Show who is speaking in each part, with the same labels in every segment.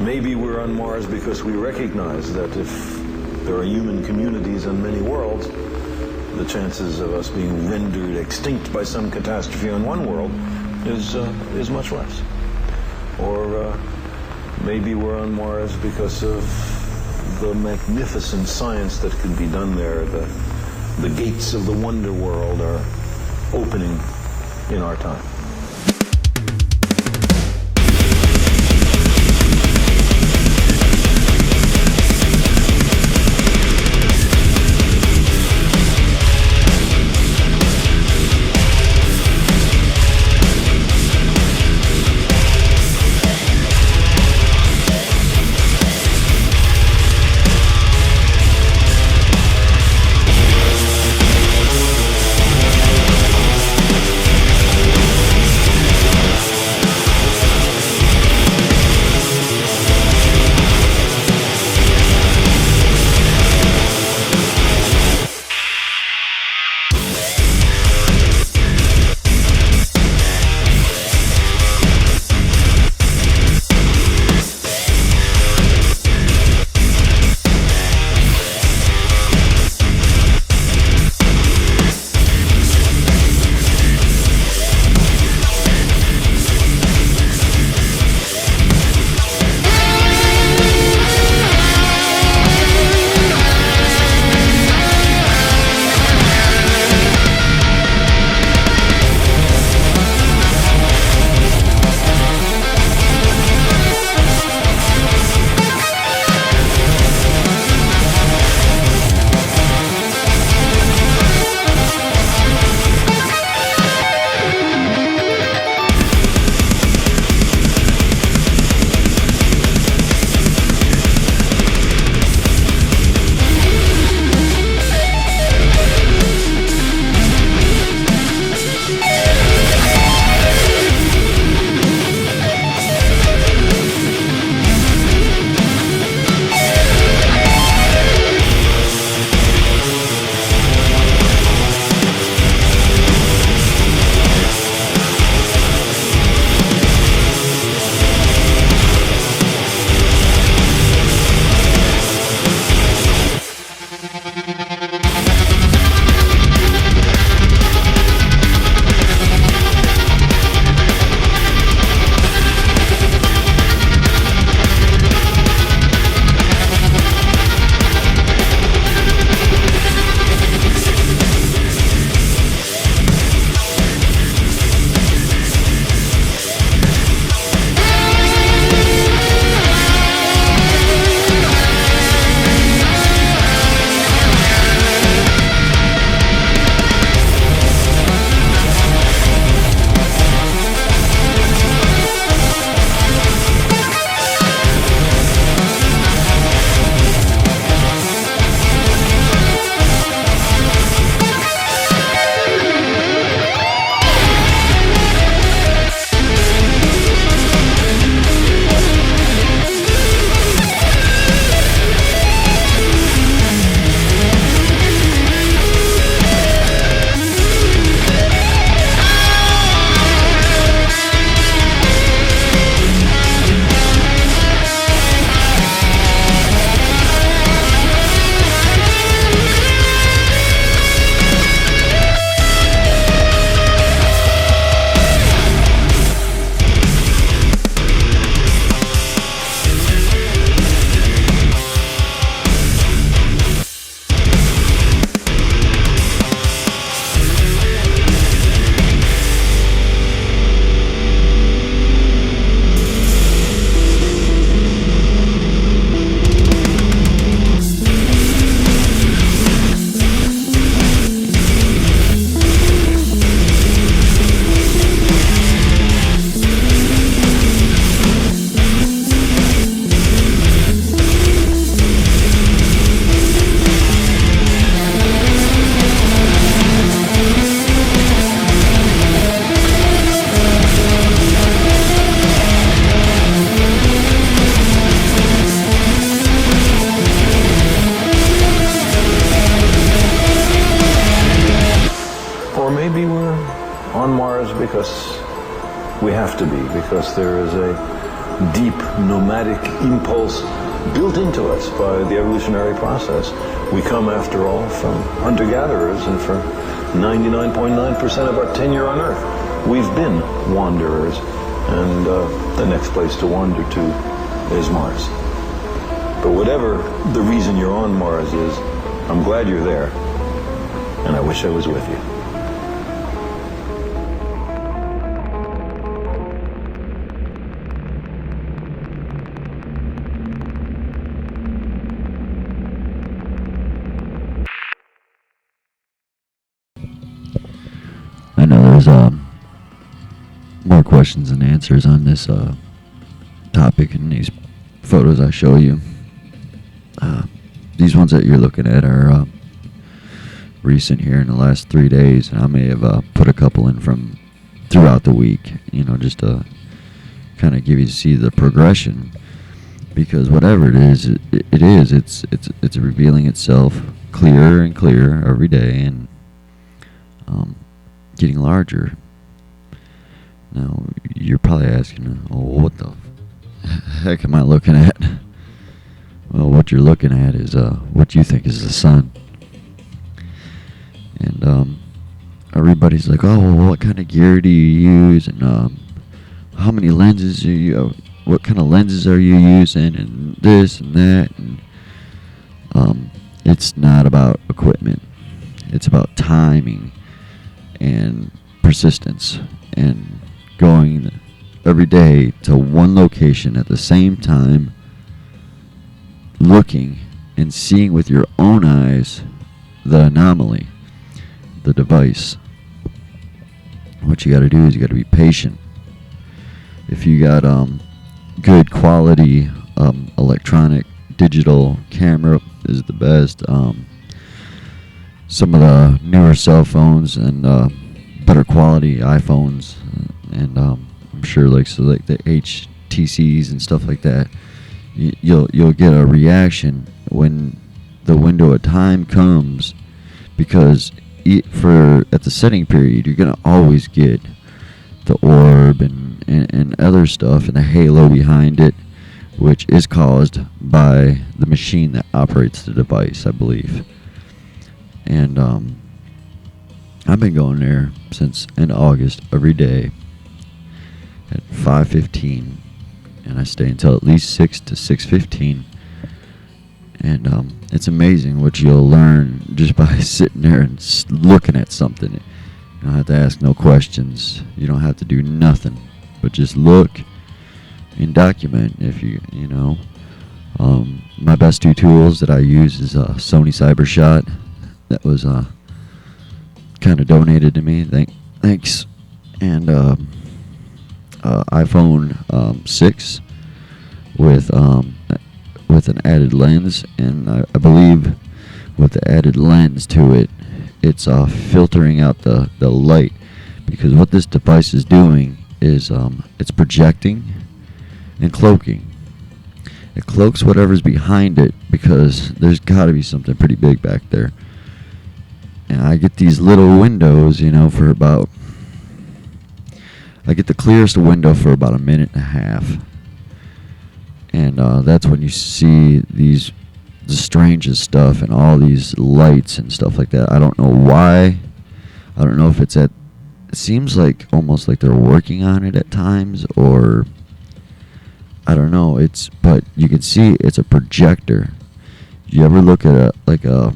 Speaker 1: Maybe we're on Mars because we recognize that if there are human communities on many worlds, the chances of us being rendered extinct by some catastrophe on one world is much less. Or maybe we're on Mars because of the magnificent science that can be done there. The gates of the wonder world are opening in our time. maybe we're on Mars because we have to be, because there is a deep nomadic impulse built into us by the evolutionary process. We come, after all, from hunter-gatherers, and for 99.9% of our tenure on Earth, we've been wanderers, and the next place to wander to is Mars. But whatever the reason you're on Mars is, I'm glad you're there, and I wish I was with you.
Speaker 2: I know there's more questions and answers on this topic in these photos I show you. These ones that you're looking at are recent here in the last 3 days, and I may have put a couple in from throughout the week, just to kind of give you to see the progression, because whatever it is, it's revealing itself clearer and clearer every day, and getting larger. Now, you're probably asking, oh, what the heck am I looking at? Well, what you're looking at is what you think is the sun. And everybody's like, oh, well, what kind of gear do you use? And how many lenses are you, what kind of lenses are you using? And this and that. And it's not about equipment. It's about timing and persistence, and going every day to one location at the same time, looking and seeing with your own eyes the anomaly, the device. What you got to do is you got to be patient. If you got good quality electronic digital camera is the best. Some of the newer cell phones and better quality iPhones, and I'm sure like the HTCs and stuff like that, you'll get a reaction when the window of time comes, because at the setting period you're gonna always get the orb and other stuff and the halo behind it, which is caused by the machine that operates the device, I believe. And I've been going there since in August every day at 5:15, and I stay until at least 6 to 6:15. And it's amazing what you'll learn just by sitting there and looking at something. You don't have to ask no questions. You don't have to do nothing but just look and document. If you know, my best two tools that I use is a Sony CyberShot. That was kind of donated to me. Thanks. And iPhone 6 with an added lens, and I believe with the added lens to it, it's filtering out the light, because what this device is doing is it's projecting and cloaking. It cloaks whatever's behind it, because there's got to be something pretty big back there. And I get these little windows, for about, I get the clearest window for about a minute and a half. And that's when you see the strangest stuff and all these lights and stuff like that. I don't know why. I don't know if it seems like almost like they're working on it at times, or I don't know. But you can see it's a projector. You ever look at a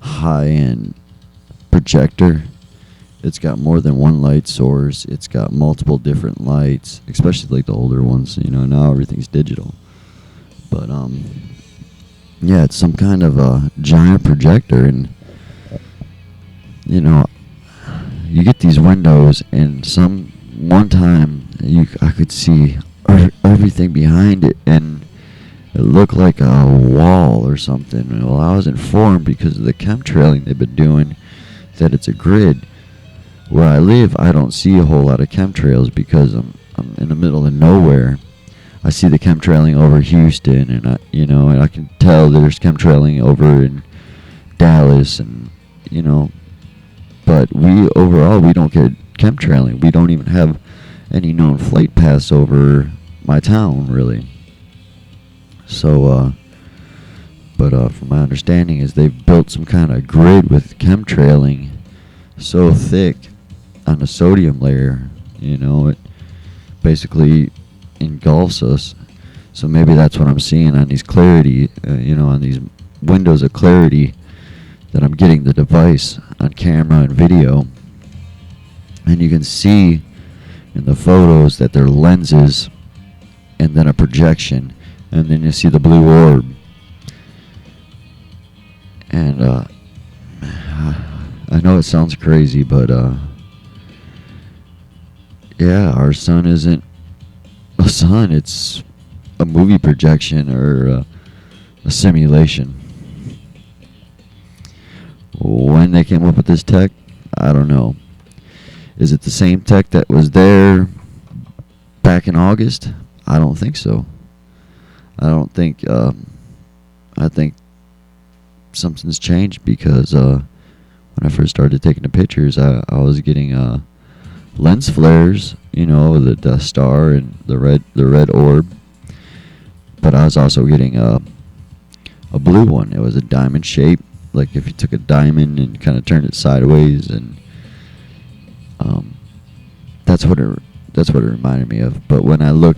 Speaker 2: high-end projector? It's got more than one light source. It's got multiple different lights, especially like the older ones. Now everything's digital. But yeah, it's some kind of a giant projector, and you get these windows, and one time I could see everything behind it, and it looked like a wall or something. Well, I was informed, because of the chemtrailing they've been doing, that it's a grid. Where I live, I don't see a whole lot of chemtrails, because I'm in the middle of nowhere. I see the chemtrailing over Houston, and I can tell there's chemtrailing over in Dallas, and but we don't get chemtrailing. We don't even have any known flight paths over my town, really. So, but from my understanding is they've built some kind of grid with chemtrailing so thick on the sodium layer, it basically engulfs us. So maybe that's what I'm seeing on these clarity, on these windows of clarity, that I'm getting the device on camera and video. And you can see in the photos that they're lenses and then a projection, and then you see the blue orb. And I know it sounds crazy, but yeah, our sun isn't a sun, it's a movie projection or a simulation. When they came up with this tech, I don't know. Is it the same tech that was there back in August? I don't think so. I think something's changed, because when I first started taking the pictures, I was getting lens flares, the Death Star and the red orb. But I was also getting a blue one. It was a diamond shape, like if you took a diamond and kind of turned it sideways, and that's what it reminded me of. But when I looked